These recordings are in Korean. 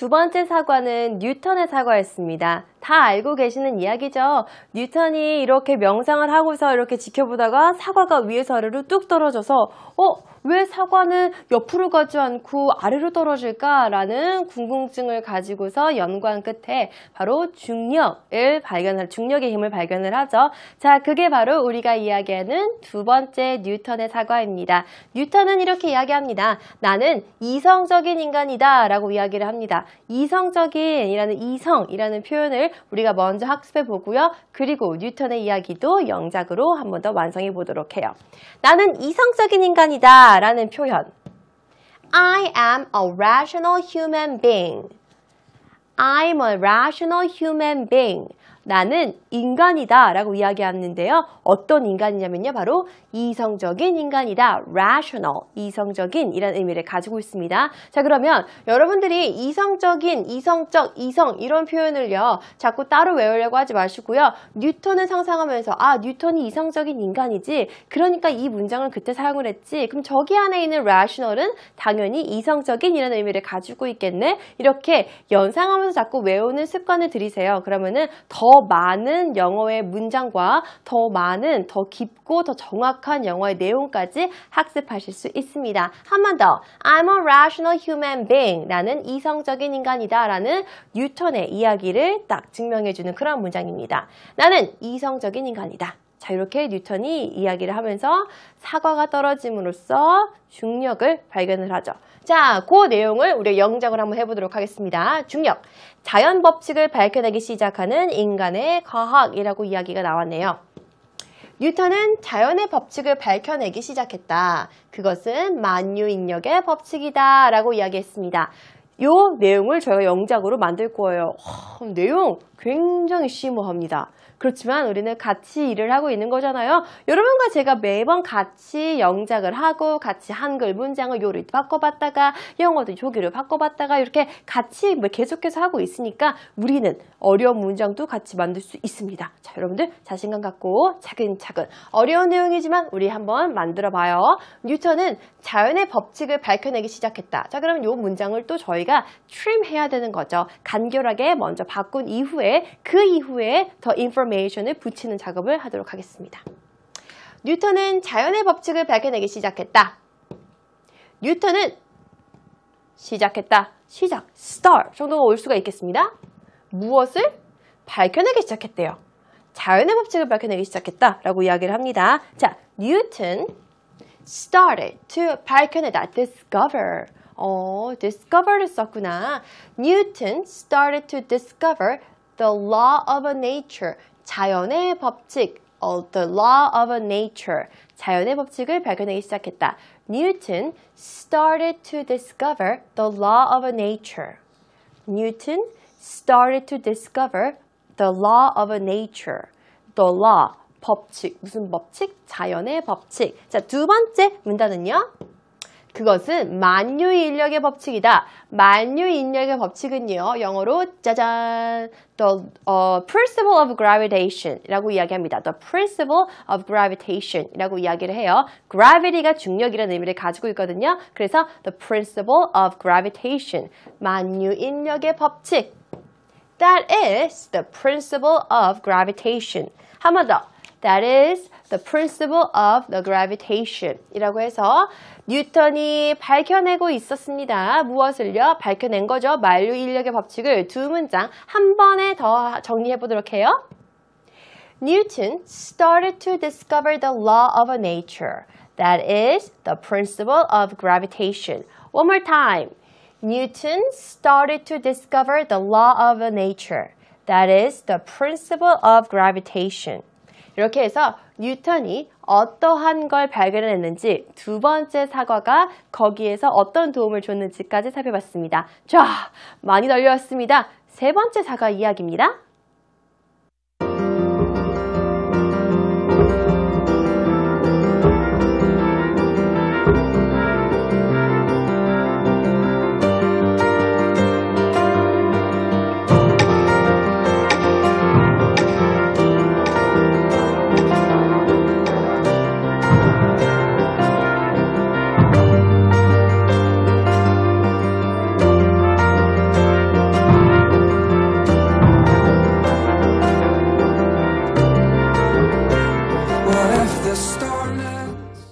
두 번째 사과는 뉴턴의 사과였습니다. 다 알고 계시는 이야기죠. 뉴턴이 이렇게 명상을 하고서 이렇게 지켜보다가 사과가 위에서 아래로 뚝 떨어져서 왜 사과는 옆으로 가지 않고 아래로 떨어질까라는 궁금증을 가지고서 연구한 끝에 바로 중력의 힘을 발견을 하죠. 자, 그게 바로 우리가 이야기하는 두 번째 뉴턴의 사과입니다. 뉴턴은 이렇게 이야기합니다. 나는 이성적인 인간이다 라고 이야기를 합니다. 이성이라는 표현을 우리가 먼저 학습해 보고요. 그리고 뉴턴의 이야기도 영작으로 한 번 더 완성해 보도록 해요. 나는 이성적인 인간이다 라는 표현. I am a rational human being. I'm a rational human being. 나는 인간이다 라고 이야기하는데요. 어떤 인간이냐면요. 바로 이성적인 인간이다. rational, 이성적인 이라는 의미를 가지고 있습니다. 자, 그러면 여러분들이 이성적인, 이성적, 이성 이런 표현을요. 자꾸 따로 외우려고 하지 마시고요. 뉴턴을 상상하면서 뉴턴이 이성적인 인간이지. 그러니까 이 문장을 그때 사용을 했지. 그럼 저기 안에 있는 rational은 당연히 이성적인 이라는 의미를 가지고 있겠네. 이렇게 연상하면서 자꾸 외우는 습관을 들이세요. 그러면은 더 많은 영어의 문장과 더 많은, 더 깊고 더 정확한 영어의 내용까지 학습하실 수 있습니다. 한 번 더. I'm a rational human being. 나는 이성적인 인간이다 라는 뉴턴의 이야기를 딱 증명해주는 그런 문장입니다. 나는 이성적인 인간이다. 자, 이렇게 뉴턴이 이야기를 하면서 사과가 떨어짐으로써 중력을 발견을 하죠. 자, 그 내용을 우리가 영작을 한번 해보도록 하겠습니다. 중력, 자연 법칙을 밝혀내기 시작하는 인간의 과학이라고 이야기가 나왔네요. 뉴턴은 자연의 법칙을 밝혀내기 시작했다. 그것은 만유인력의 법칙이다 라고 이야기했습니다. 이 내용을 저희가 영작으로 만들 거예요. 내용 굉장히 심오합니다. 그렇지만 우리는 같이 일을 하고 있는 거잖아요. 여러분과 제가 매번 같이 영작을 하고 같이 한글 문장을 요리 바꿔봤다가 영어도 조기로 바꿔봤다가 이렇게 같이 계속해서 하고 있으니까 우리는 어려운 문장도 같이 만들 수 있습니다. 자, 여러분들 자신감 갖고 차근차근 어려운 내용이지만 우리 한번 만들어 봐요. 뉴턴은 자연의 법칙을 밝혀내기 시작했다. 자, 그럼 이 문장을 또 저희가 trim 해야 되는 거죠. 간결하게 먼저 바꾼 이후에 그 이후에 더 information을 붙이는 작업을 하도록 하겠습니다. 뉴턴은 자연의 법칙을 밝혀내기 시작했다. 뉴턴은 시작했다. 시작, start 정도가 올 수가 있겠습니다. 무엇을 밝혀내기 시작했대요. 자연의 법칙을 밝혀내기 시작했다 라고 이야기를 합니다. 자, 뉴턴 started to 밝혀내다. discover. discover를 썼구나. Newton started to discover the law of nature. 자연의 법칙. the law of nature. 자연의 법칙을 발견하기 시작했다. Newton started to discover the law of nature. Newton started to discover the law of nature. The law, 법칙. 무슨 법칙? 자연의 법칙. 자, 두 번째 문단은요. 그것은 만유인력의 법칙이다. 만유인력의 법칙은요. 영어로 짜잔 The principle of gravitation 이라고 이야기합니다. The principle of gravitation 이라고 이야기를 해요. gravity가 중력이라는 의미를 가지고 있거든요. 그래서 the principle of gravitation 만유인력의 법칙 That is the principle of gravitation. 한 번 더. That is the principle of the gravitation 이라고 해서 뉴턴이 밝혀내고 있었습니다. 무엇을요? 밝혀낸 거죠. 만유인력의 법칙을 두 문장 한 번에 더 정리해 보도록 해요. Newton started to discover the law of nature. That is the principle of gravitation. One more time. Newton started to discover the law of nature. That is the principle of gravitation. 이렇게 해서 뉴턴이 어떠한 걸 발견했는지 두 번째 사과가 거기에서 어떤 도움을 줬는지까지 살펴봤습니다. 자, 많이 널려왔습니다. 세 번째 사과 이야기입니다. What if the storm ends?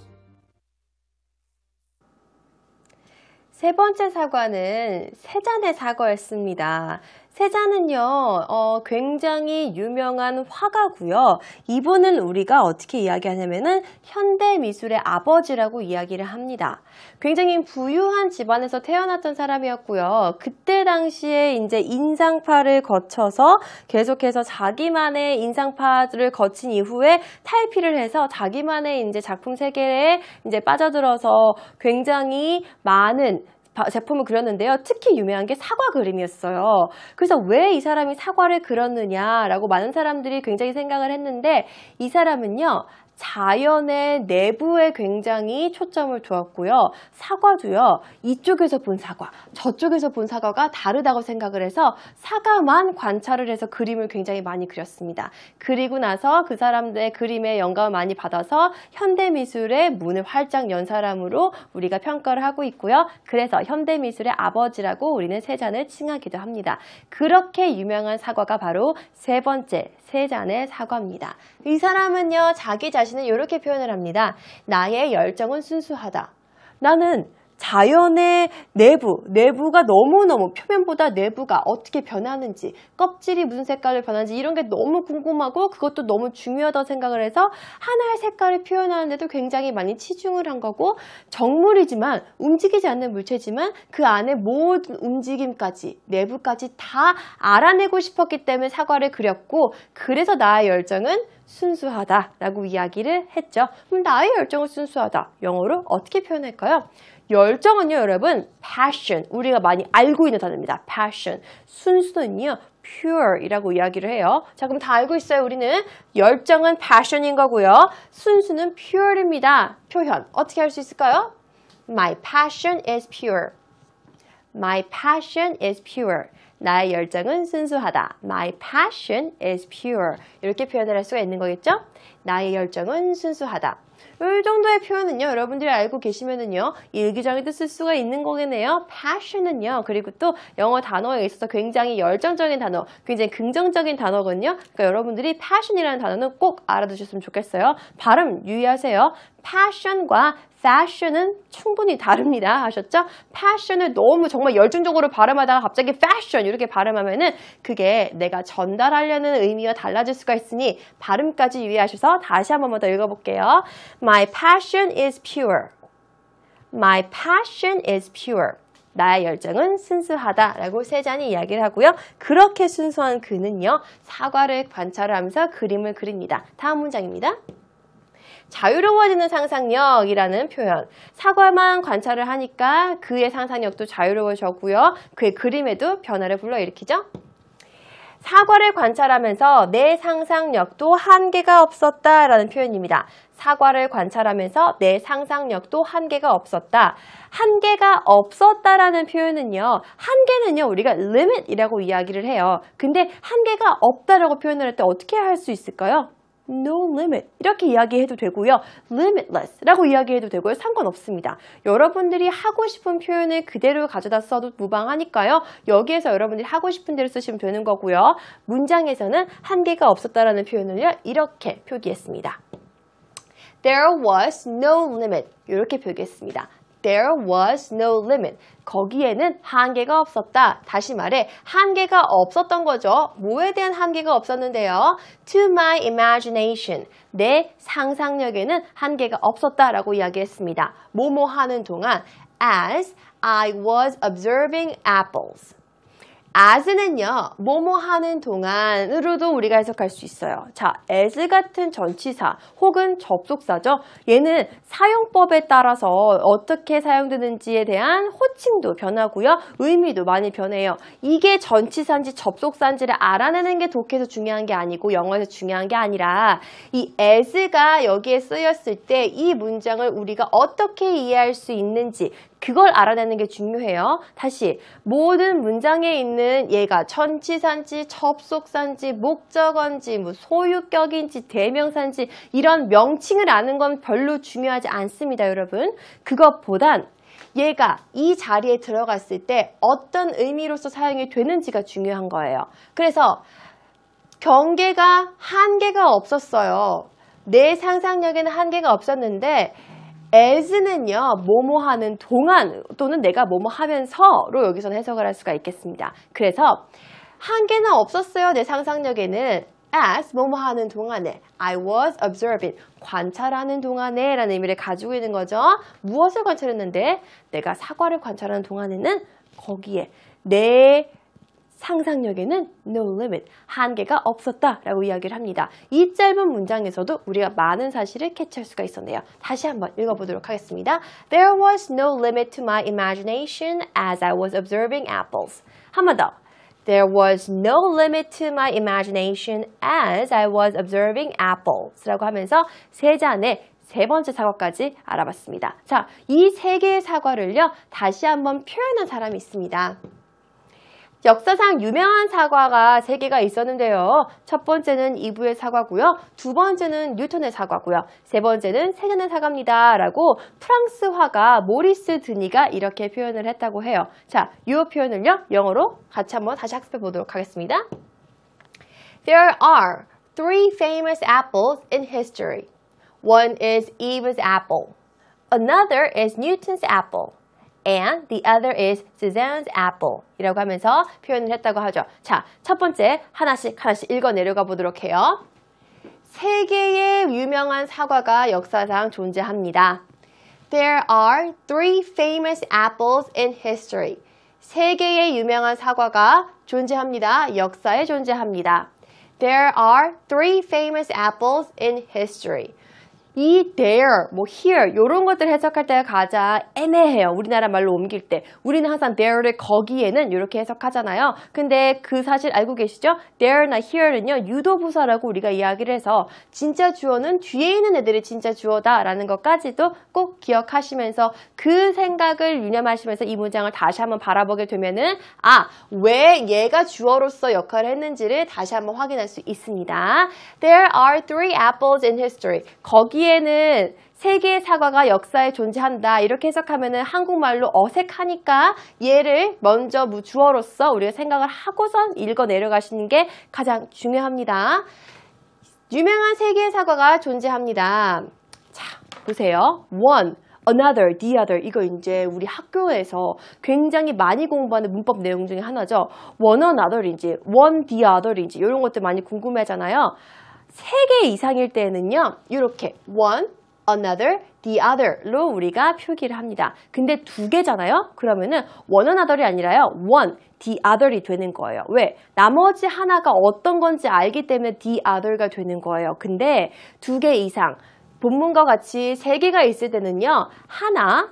세 번째 사과는 세잔의 사과였습니다. 세잔은요, 굉장히 유명한 화가고요. 이분은 우리가 어떻게 이야기하냐면은 현대미술의 아버지라고 이야기를 합니다. 굉장히 부유한 집안에서 태어났던 사람이었고요. 그때 당시에 이제 인상파를 거쳐서 계속해서 자기만의 인상파를 거친 이후에 탈피를 해서 자기만의 이제 작품 세계에 이제 빠져들어서 굉장히 많은 제품을 그렸는데요. 특히 유명한 게 사과 그림이었어요. 그래서 왜 이 사람이 사과를 그렸느냐라고 많은 사람들이 굉장히 생각을 했는데 이 사람은요. 자연의 내부에 굉장히 초점을 두었고요. 사과도요. 이쪽에서 본 사과, 저쪽에서 본 사과가 다르다고 생각을 해서 사과만 관찰을 해서 그림을 굉장히 많이 그렸습니다. 그리고 나서 그 사람들의 그림에 영감을 많이 받아서 현대미술의 문을 활짝 연 사람으로 우리가 평가를 하고 있고요. 그래서 현대미술의 아버지라고 우리는 세잔을 칭하기도 합니다. 그렇게 유명한 사과가 바로 세 번째 세잔의 사과입니다. 이 사람은요, 자기 자신을 이렇게 표현을 합니다. 나의 열정은 순수하다. 나는 자연의 내부가 너무너무 표면보다 내부가 어떻게 변하는지, 껍질이 무슨 색깔로 변하는지 이런 게 너무 궁금하고 그것도 너무 중요하다고 생각을 해서 하나의 색깔을 표현하는데도 굉장히 많이 치중을 한 거고, 정물이지만 움직이지 않는 물체지만 그 안에 모든 움직임까지 내부까지 다 알아내고 싶었기 때문에 사과를 그렸고, 그래서 나의 열정은 순수하다라고 이야기를 했죠. 그럼 나의 열정은 순수하다. 영어로 어떻게 표현할까요? 열정은요, 여러분, passion. 우리가 많이 알고 있는 단어입니다. passion. 순수는요, pure 이라고 이야기를 해요. 자, 그럼 다 알고 있어요. 우리는 열정은 passion인 거고요. 순수는 pure입니다. 표현. 어떻게 할 수 있을까요? My passion is pure. My passion is pure. 나의 열정은 순수하다. My passion is pure. 이렇게 표현을 할 수가 있는 거겠죠? 나의 열정은 순수하다. 이 정도의 표현은요, 여러분들이 알고 계시면은요, 일기장에도 쓸 수가 있는 거겠네요. passion은요, 그리고 또 영어 단어에 있어서 굉장히 열정적인 단어, 굉장히 긍정적인 단어거든요. 그러니까 여러분들이 passion이라는 단어는 꼭 알아두셨으면 좋겠어요. 발음 유의하세요. passion과 fashion은 충분히 다릅니다. 하셨죠? passion을 너무 정말 열중적으로 발음하다가 갑자기 fashion 이렇게 발음하면은 그게 내가 전달하려는 의미와 달라질 수가 있으니 발음까지 유의하셔서 다시 한 번만 더 읽어볼게요. My passion is pure. My passion is pure. 나의 열정은 순수하다 라고 세잔이 이야기를 하고요. 그렇게 순수한 그는요, 사과를 관찰을 하면서 그림을 그립니다. 다음 문장입니다. 자유로워지는 상상력이라는 표현. 사과만 관찰을 하니까 그의 상상력도 자유로워졌고요. 그의 그림에도 변화를 불러일으키죠. 사과를 관찰하면서 내 상상력도 한계가 없었다라는 표현입니다. 사과를 관찰하면서 내 상상력도 한계가 없었다. 한계가 없었다라는 표현은요. 한계는요. 우리가 limit이라고 이야기를 해요. 근데 한계가 없다라고 표현을 할 때 어떻게 할 수 있을까요? No limit 이렇게 이야기해도 되고요. limitless 라고 이야기해도 되고요. 상관없습니다. 여러분들이 하고 싶은 표현을 그대로 가져다 써도 무방하니까요. 여기에서 여러분들이 하고 싶은 대로 쓰시면 되는 거고요. 문장에서는 한계가 없었다라는 표현을요. 이렇게 표기했습니다. There was no limit 이렇게 표기했습니다. There was no limit. 거기에는 한계가 없었다. 다시 말해 한계가 없었던 거죠. 뭐에 대한 한계가 없었는데요. To my imagination. 내 상상력에는 한계가 없었다라고 이야기했습니다. 뭐뭐 하는 동안 as I was observing apples. as는요, 뭐뭐 하는 동안으로도 우리가 해석할 수 있어요. 자, as 같은 전치사 혹은 접속사죠. 얘는 사용법에 따라서 어떻게 사용되는지에 대한 호칭도 변하고요. 의미도 많이 변해요. 이게 전치사인지 접속사인지를 알아내는 게 독해에서 중요한 게 아니고 영어에서 중요한 게 아니라 이 as가 여기에 쓰였을 때 이 문장을 우리가 어떻게 이해할 수 있는지 그걸 알아내는 게 중요해요. 다시 모든 문장에 있는 얘가 전치사인지 접속사인지 목적어인지 뭐 소유격인지 대명사인지 이런 명칭을 아는 건 별로 중요하지 않습니다, 여러분. 그것보단 얘가 이 자리에 들어갔을 때 어떤 의미로서 사용이 되는지가 중요한 거예요. 그래서 한계가 없었어요. 내 상상력에는 한계가 없었는데 as는요, 뭐뭐 하는 동안 또는 내가 뭐뭐 하면서로 여기서는 해석을 할 수가 있겠습니다. 그래서 한계는 없었어요, 내 상상력에는. as 뭐뭐 하는 동안에 I was observing 관찰하는 동안에 라는 의미를 가지고 있는 거죠. 무엇을 관찰했는데 내가 사과를 관찰하는 동안에는 거기에 내 상상력에는 no limit, 한계가 없었다라고 이야기를 합니다. 이 짧은 문장에서도 우리가 많은 사실을 캐치할 수가 있었네요. 다시 한번 읽어보도록 하겠습니다. There was no limit to my imagination as I was observing apples. 한 번 더. There was no limit to my imagination as I was observing apples 라고 하면서 세 잔의 세 번째 사과까지 알아봤습니다. 자, 이 세 개의 사과를요, 다시 한번 표현한 사람이 있습니다. 역사상 유명한 사과가 세 개가 있었는데요. 첫 번째는 이브의 사과고요. 두 번째는 뉴턴의 사과고요. 세 번째는 세잔의 사과입니다. 라고 프랑스 화가 모리스 드니가 이렇게 표현을 했다고 해요. 자, 이 표현을요, 영어로 같이 한번 다시 학습해 보도록 하겠습니다. There are three famous apples in history. One is Eve's apple. Another is Newton's apple. And the other is Suzanne's apple 이라고 하면서 표현을 했다고 하죠. 자, 첫 번째 하나씩 읽어 내려가 보도록 해요. 세 개의 유명한 사과가 역사상 존재합니다. There are three famous apples in history. 세 개의 유명한 사과가 존재합니다. 역사에 존재합니다. There are three famous apples in history. 이 there, 뭐 here 이런 것들 해석할 때가 가장 애매해요. 우리나라 말로 옮길 때. 우리는 항상 there를 거기에는 이렇게 해석하잖아요. 근데 그 사실 알고 계시죠? there나 here는요, 유도부사라고 우리가 이야기를 해서 진짜 주어는 뒤에 있는 애들이 진짜 주어다라는 것까지도 꼭 기억하시면서 그 생각을 유념하시면서 이 문장을 다시 한번 바라보게 되면은 왜 얘가 주어로서 역할을 했는지를 다시 한번 확인할 수 있습니다. There are three apples in history. 거기에는 세 개의 사과가 역사에 존재한다. 이렇게 해석하면은 한국말로 어색하니까 얘를 먼저 주어로서 우리가 생각을 하고선 읽어 내려가시는 게 가장 중요합니다. 유명한 세 개의 사과가 존재합니다. 자, 보세요. one, another, the other. 이거 이제 우리 학교에서 굉장히 많이 공부하는 문법 내용 중에 하나죠. one another인지, one the other인지 이런 것들 많이 궁금해하잖아요. 세 개 이상일 때는요, 이렇게 one, another, the other로 우리가 표기를 합니다. 근데 두 개잖아요? 그러면은 one another이 아니라요, one, the other이 되는 거예요. 왜? 나머지 하나가 어떤 건지 알기 때문에 the other가 되는 거예요. 근데 두 개 이상, 본문과 같이 세 개가 있을 때는요, 하나,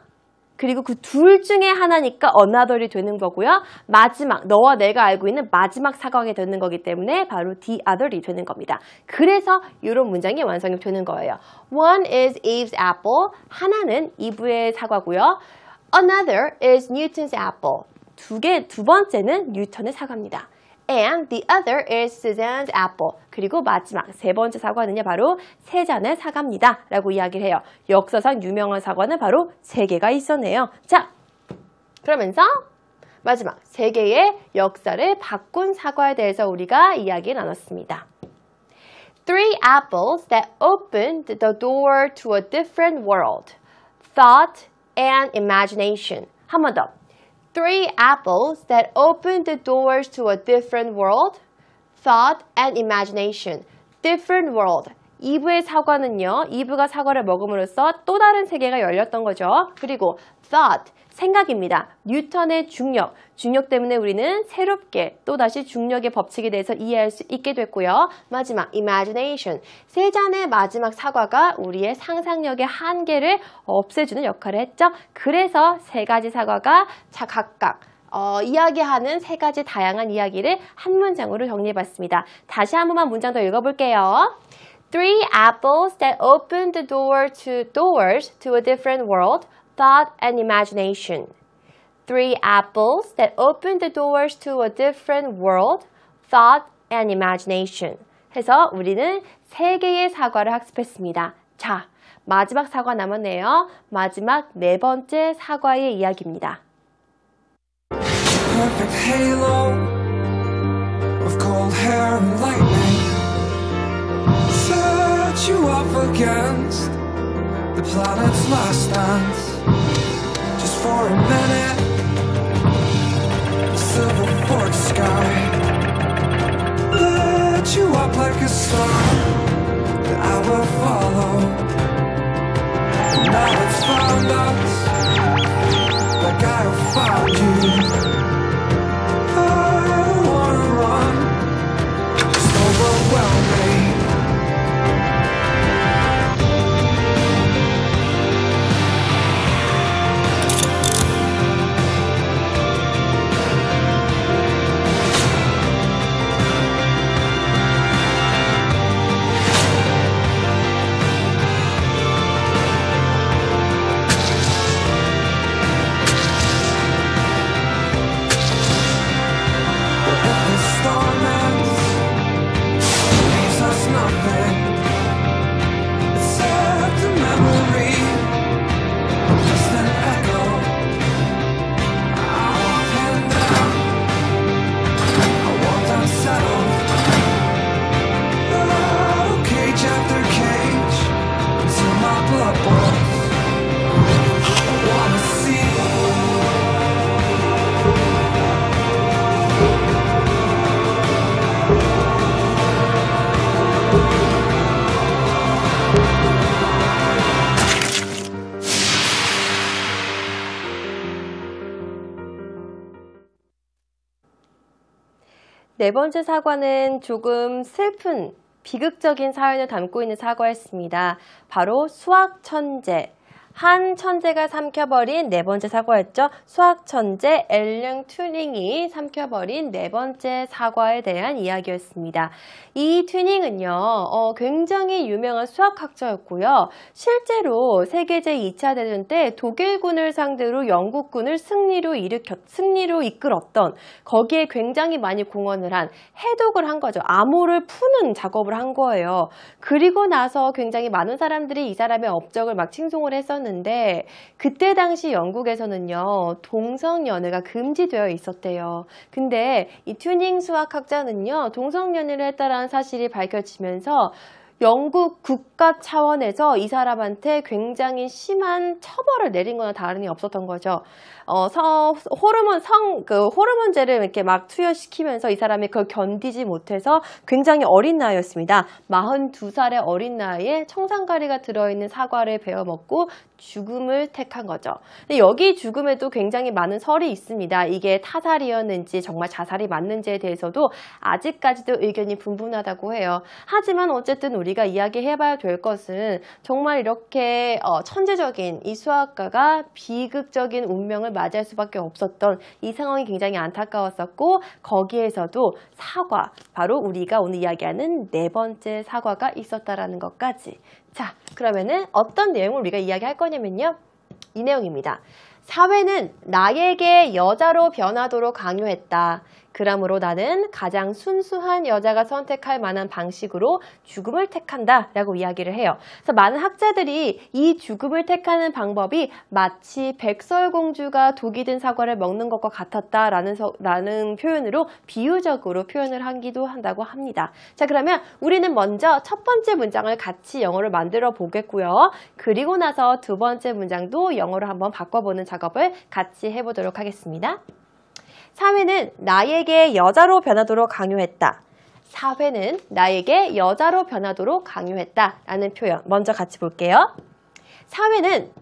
그리고 그 둘 중에 하나니까 another이 되는 거고요. 마지막, 너와 내가 알고 있는 마지막 사과가 되는 거기 때문에 바로 the other이 되는 겁니다. 그래서 이런 문장이 완성이 되는 거예요. One is Eve's apple. 하나는 이브의 사과고요. Another is Newton's apple. 두 번째는 뉴턴의 사과입니다. And the other is Suzanne's apple. 그리고 마지막 세 번째 사과는요, 바로 세잔의 사과입니다. 라고 이야기를 해요. 역사상 유명한 사과는 바로 세 개가 있었네요. 자, 그러면서 마지막 세 개의 역사를 바꾼 사과에 대해서 우리가 이야기 나눴습니다. Three apples that opened the door to a different world. Thought and imagination. 한 번 더. Three apples that opened the doors to a different world, thought and imagination. Different world. 이브의 사과는요, 이브가 사과를 먹음으로써 또 다른 세계가 열렸던 거죠. 그리고 thought, 생각입니다. 뉴턴의 중력, 중력 때문에 우리는 새롭게 또다시 중력의 법칙에 대해서 이해할 수 있게 됐고요. 마지막 imagination, 세 잔의 마지막 사과가 우리의 상상력의 한계를 없애주는 역할을 했죠. 그래서 세 가지 사과가 각각 이야기하는 세 가지 다양한 이야기를 한 문장으로 정리해봤습니다. 다시 한 번만 문장 더 읽어볼게요. Three apples that opened the doors to a different world, thought and imagination. Three apples that opened the doors to a different world, thought and imagination. 해서 우리는 세 개의 사과를 학습했습니다. 자, 마지막 사과 남았네요. 마지막 네 번째 사과의 이야기입니다. Perfect halo of cold hair and lightning. Such put you up against the planet's last dance. Just for a minute, the silver forked sky lit you up like a star that I will follow. And now it's found us, like I have found you. I don't wanna run, just overwhelm me. 네 번째 사과는 조금 슬픈 비극적인 사연을 담고 있는 사과였습니다. 바로 수학 천재. 한 천재가 삼켜버린 네 번째 사과였죠. 수학 천재 앨런 튜링이 삼켜버린 네 번째 사과에 대한 이야기였습니다. 이 튜링은요, 굉장히 유명한 수학학자였고요. 실제로 세계제 2차 대전 때 독일군을 상대로 영국군을 승리로 이끌었던, 거기에 굉장히 많이 공헌을 한, 해독을 한 거죠. 암호를 푸는 작업을 한 거예요. 그리고 나서 굉장히 많은 사람들이 이 사람의 업적을 막 칭송을 했었는데, 그때 당시 영국에서는요, 동성연애가 금지되어 있었대요. 근데 이 튜링 수학학자는요, 동성연애를 했다라는 사실이 밝혀지면서 영국 국가 차원에서 이 사람한테 굉장히 심한 처벌을 내린 거나 다름이 없었던 거죠. 호르몬제를 이렇게 막 투여시키면서 이 사람이 그걸 견디지 못해서 굉장히 어린 나이였습니다. 42살의 어린 나이에 청산가리가 들어있는 사과를 베어 먹고 죽음을 택한 거죠. 근데 여기 죽음에도 굉장히 많은 설이 있습니다. 이게 타살이었는지 정말 자살이 맞는지에 대해서도 아직까지도 의견이 분분하다고 해요. 하지만 어쨌든 우리가 이야기해봐야 될 것은 정말 이렇게 천재적인 이 수학가가 비극적인 운명을 맞이할 수밖에 없었던 이 상황이 굉장히 안타까웠었고, 거기에서도 사과, 바로 우리가 오늘 이야기하는 네 번째 사과가 있었다라는 것까지. 자, 그러면은 어떤 내용을 우리가 이야기할 거냐면요, 이 내용입니다. 사회는 나에게 여자로 변하도록 강요했다. 그러므로 나는 가장 순수한 여자가 선택할 만한 방식으로 죽음을 택한다 라고 이야기를 해요. 그래서 많은 학자들이 이 죽음을 택하는 방법이 마치 백설공주가 독이 든 사과를 먹는 것과 같았다라는 표현으로 비유적으로 표현을 하기도 한다고 합니다. 자, 그러면 우리는 먼저 첫 번째 문장을 같이 영어로 만들어 보겠고요. 그리고 나서 두 번째 문장도 영어로 한번 바꿔보는 작업을 같이 해보도록 하겠습니다. 사회는 나에게 여자로 변하도록 강요했다. 사회는 나에게 여자로 변하도록 강요했다 라는 표현 먼저 같이 볼게요. 사회는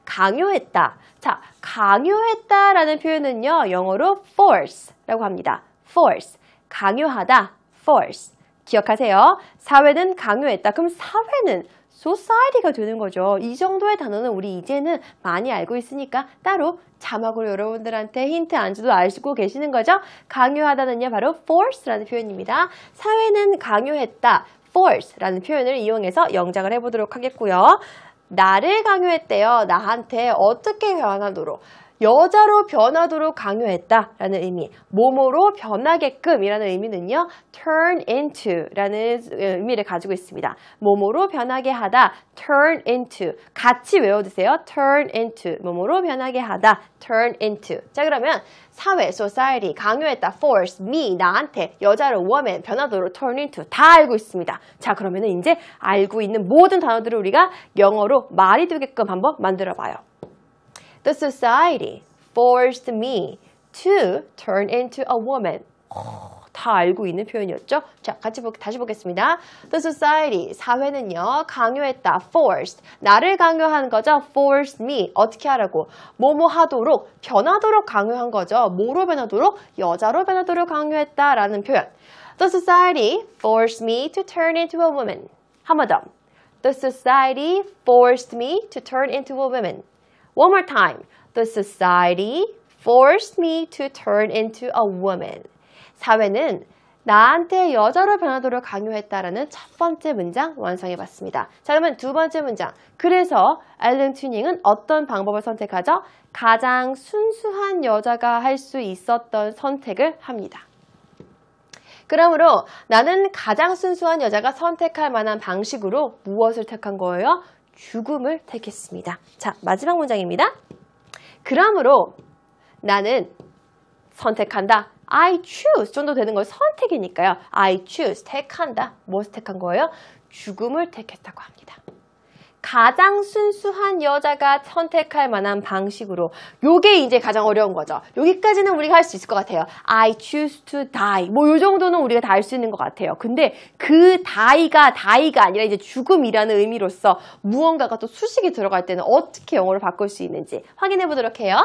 강요했다. 자, 강요했다 라는 표현은요, 영어로 force 라고 합니다. force, 강요하다, force. 기억하세요. 사회는 강요했다. 그럼 사회는 society가 되는 거죠. 이 정도의 단어는 우리 이제는 많이 알고 있으니까 따로 자막으로 여러분들한테 힌트 안 줘도 알고 계시는 거죠. 강요하다는요, 바로 force라는 표현입니다. 사회는 강요했다, force라는 표현을 이용해서 영작을 해보도록 하겠고요. 나를 강요했대요. 나한테 어떻게 변하도록. 여자로 변하도록 강요했다라는 의미, 뭐뭐로 변하게끔이라는 의미는요, turn into라는 의미를 가지고 있습니다. 뭐뭐로 변하게 하다, turn into. 같이 외워두세요. turn into. 뭐뭐로 변하게 하다, turn into. 자, 그러면 사회, society, 강요했다, force, me, 나한테, 여자로 woman, 변하도록 turn into. 다 알고 있습니다. 자, 그러면 이제 알고 있는 모든 단어들을 우리가 영어로 말이 되게끔 한번 만들어 봐요. The society forced me to turn into a woman. 다 알고 있는 표현이었죠? 자, 다시 보겠습니다. The society, 사회는요, 강요했다, forced. 나를 강요한 거죠? forced me. 어떻게 하라고? 뭐뭐 하도록, 변하도록 강요한 거죠? 뭐로 변하도록? 여자로 변하도록 강요했다라는 표현. The society forced me to turn into a woman. 한 번 더. The society forced me to turn into a woman. One more time. The society forced me to turn into a woman. 사회는 나한테 여자로 변하도록 강요했다라는 첫 번째 문장 완성해봤습니다. 자, 그러면 두 번째 문장. 그래서 앨런 튜닝은 어떤 방법을 선택하죠? 가장 순수한 여자가 할 수 있었던 선택을 합니다. 그러므로 나는 가장 순수한 여자가 선택할 만한 방식으로 무엇을 택한 거예요? 죽음을 택했습니다. 자, 마지막 문장입니다. 그러므로 나는 선택한다. I choose 정도 되는 걸 선택이니까요. I choose, 택한다. 무엇을 택한 거예요? 죽음을 택했다고 합니다. 가장 순수한 여자가 선택할 만한 방식으로. 요게 이제 가장 어려운 거죠. 여기까지는 우리가 할 수 있을 것 같아요. I choose to die. 뭐 요 정도는 우리가 다 할 수 있는 것 같아요. 근데 그 die가 아니라 이제 죽음이라는 의미로서 무언가가 또 수식이 들어갈 때는 어떻게 영어로 바꿀 수 있는지 확인해 보도록 해요.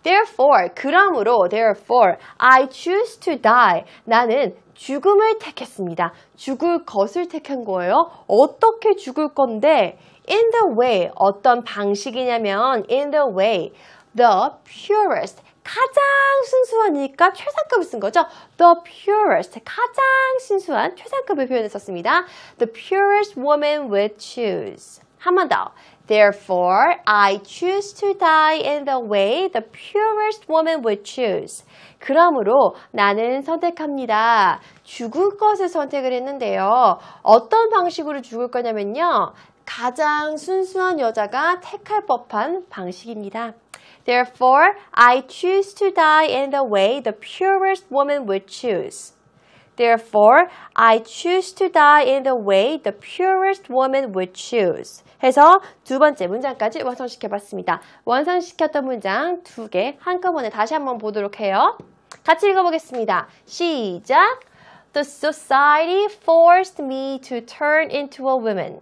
Therefore, 그러므로, therefore, I choose to die. 나는 죽음을 택했습니다. 죽을 것을 택한 거예요. 어떻게 죽을 건데? In the way, 어떤 방식이냐면 in the way, the purest, 가장 순수하니까 최상급을 쓴 거죠. The purest, 가장 순수한 최상급을 표현했었습니다. The purest woman would choose. 한 번 더. Therefore, I choose to die in the way the purest woman would choose. 그러므로 나는 선택합니다. 죽을 것을 선택을 했는데요. 어떤 방식으로 죽을 거냐면요. 가장 순수한 여자가 택할 법한 방식입니다. Therefore, I choose to die in the way the purest woman would choose. Therefore, I choose to die in the way the purest woman would choose. 해서 두 번째 문장까지 완성시켜봤습니다. 완성시켰던 문장 두 개 한꺼번에 다시 한번 보도록 해요. 같이 읽어보겠습니다. 시작! The society forced me to turn into a woman.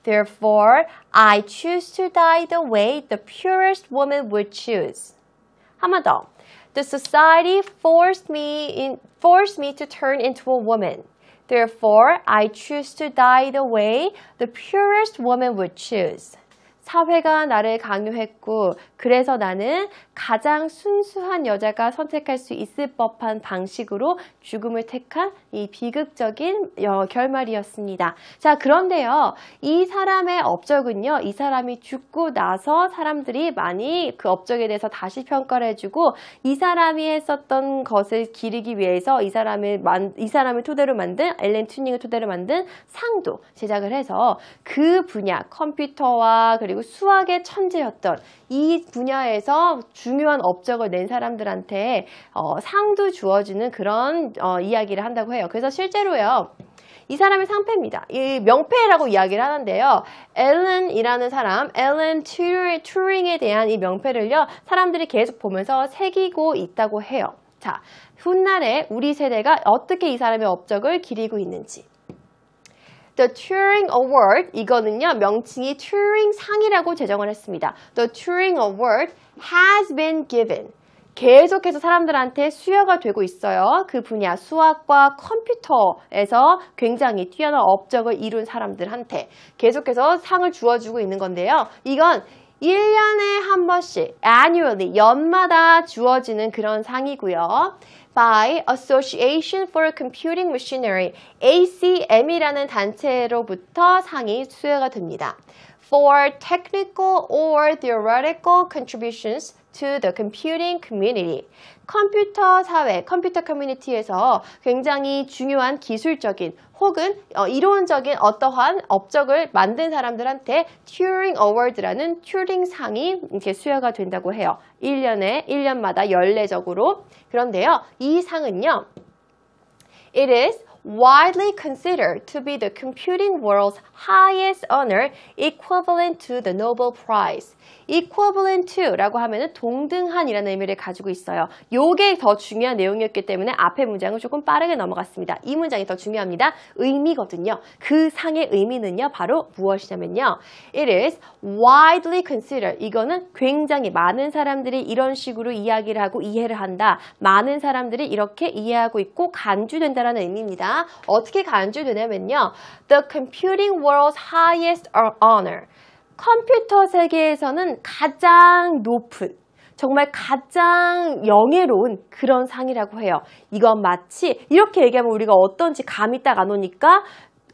Therefore, I choose to die the way the purest woman would choose. 한 번 더. The society forced me to turn into a woman. Therefore, I choose to die the way the purest woman would choose. 사회가 나를 강요했고 그래서 나는 가장 순수한 여자가 선택할 수 있을 법한 방식으로 죽음을 택한 이 비극적인 결말이었습니다. 자, 그런데요. 이 사람의 업적은요. 이 사람이 죽고 나서 사람들이 많이 그 업적에 대해서 다시 평가를 해주고 이 사람이 했었던 것을 기리기 위해서 이 사람을 토대로 만든 앨런 튜닝을 토대로 만든 상도 제작을 해서 그 분야 컴퓨터와 그리고 수학의 천재였던 이 분야에서 중요한 업적을 낸 사람들한테 상도 주어주는 그런 이야기를 한다고 해요. 그래서 실제로요. 이 사람의 상패입니다. 이 명패라고 이야기를 하는데요. 앨런이라는 사람, 앨런 튜링에 대한 이 명패를요. 사람들이 계속 보면서 새기고 있다고 해요. 자, 훗날에 우리 세대가 어떻게 이 사람의 업적을 기리고 있는지. The Turing Award, 이거는요, 명칭이 튜링 상이라고 제정을 했습니다. The Turing Award has been given. 계속해서 사람들한테 수여가 되고 있어요. 그 분야, 수학과 컴퓨터에서 굉장히 뛰어난 업적을 이룬 사람들한테 계속해서 상을 주어주고 있는 건데요. 이건 1년에 한 번씩, annually, 연마다 주어지는 그런 상이고요. By Association for Computing Machinery, ACM이라는 단체로부터 상이 수여가 됩니다. For technical or theoretical contributions to the computing community. 컴퓨터 사회, 컴퓨터 커뮤니티에서 굉장히 중요한 기술적인 혹은 이론적인 어떠한 업적을 만든 사람들한테 튜링 어워드라는 튜링 상이 이렇게 수여가 된다고 해요. 1년마다 연례적으로. 그런데요, 이 상은요, it is widely considered to be the computing world's highest honor, equivalent to the Nobel Prize. equivalent to라고 하면은 동등한이라는 의미를 가지고 있어요. 요게 더 중요한 내용이었기 때문에 앞에 문장을 조금 빠르게 넘어갔습니다. 이 문장이 더 중요합니다. 의미거든요. 그 상의 의미는요, 바로 무엇이냐면요. It is widely considered. 이거는 굉장히 많은 사람들이 이런 식으로 이야기를 하고 이해를 한다. 많은 사람들이 이렇게 이해하고 있고 간주된다라는 의미입니다. 어떻게 간주되냐면요. The computing world's highest honor. 컴퓨터 세계에서는 가장 높은, 정말 가장 영예로운 그런 상이라고 해요. 이건 마치 이렇게 얘기하면 우리가 어떤지 감이 딱 안 오니까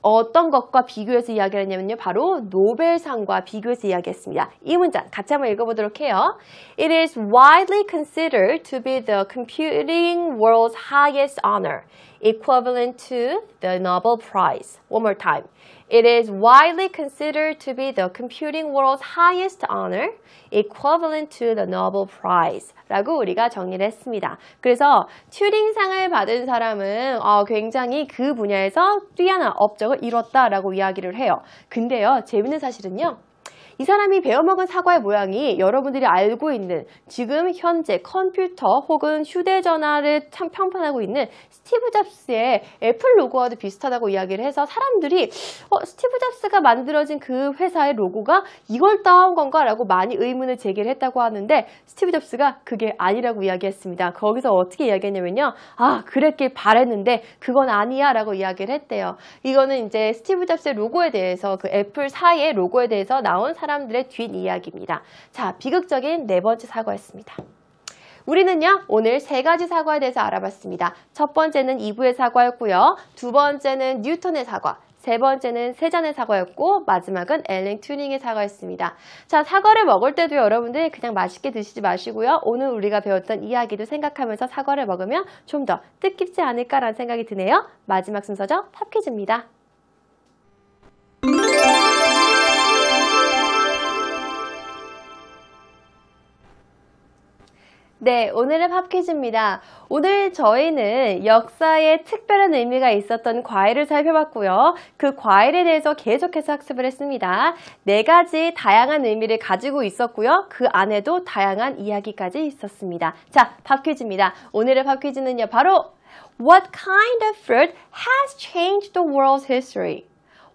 어떤 것과 비교해서 이야기를 했냐면요. 바로 노벨상과 비교해서 이야기했습니다. 이 문장 같이 한번 읽어보도록 해요. It is widely considered to be the computing world's highest honor, equivalent to the Nobel Prize. One more time. It is widely considered to be the computing world's highest honor, equivalent to the Nobel Prize. 라고 우리가 정리를 했습니다. 그래서 튜링상을 받은 사람은 굉장히 그 분야에서 뛰어난 업적을 이뤘다라고 이야기를 해요. 근데요, 재밌는 사실은요. 이 사람이 베어먹은 사과의 모양이 여러분들이 알고 있는 지금 현재 컴퓨터 혹은 휴대전화를 평판하고 있는 스티브 잡스의 애플 로고와도 비슷하다고 이야기를 해서 사람들이 스티브 잡스가 만들어진 그 회사의 로고가 이걸 따온 건가? 라고 많이 의문을 제기를 했다고 하는데 스티브 잡스가 그게 아니라고 이야기했습니다. 거기서 어떻게 이야기했냐면요. 그랬길 바랬는데 그건 아니야 라고 이야기를 했대요. 이거는 이제 스티브 잡스의 로고에 대해서 그 애플사의 로고에 대해서 나온 사람들의 뒷이야기입니다. 자, 비극적인 네 번째 사과였습니다. 우리는요, 오늘 3가지 사과에 대해서 알아봤습니다. 첫 번째는 2부의 사과였고요. 두 번째는 뉴턴의 사과, 세 번째는 세잔의 사과였고, 마지막은 앨런 튜링의 사과였습니다. 자, 사과를 먹을 때도 여러분들 그냥 맛있게 드시지 마시고요. 오늘 우리가 배웠던 이야기도 생각하면서 사과를 먹으면 좀 더 뜻깊지 않을까라는 생각이 드네요. 마지막 순서죠, 팝퀴즈입니다. 네, 오늘의 팝퀴즈입니다. 오늘 저희는 역사에 특별한 의미가 있었던 과일을 살펴봤고요. 그 과일에 대해서 계속해서 학습을 했습니다. 4가지 다양한 의미를 가지고 있었고요. 그 안에도 다양한 이야기까지 있었습니다. 자, 팝퀴즈입니다. 오늘의 팝퀴즈는요, 바로 What kind of fruit has changed the world's history?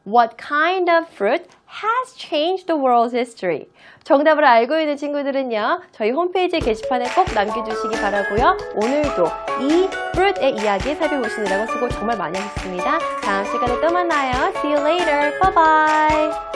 What kind of fruit has changed the world's history? 정답을 알고 있는 친구들은요, 저희 홈페이지 게시판에 꼭 남겨주시기 바라고요. 오늘도 이 fruit의 이야기 살펴보시느라고 수고 정말 많이 하셨습니다. 다음 시간에 또 만나요. See you later. Bye bye.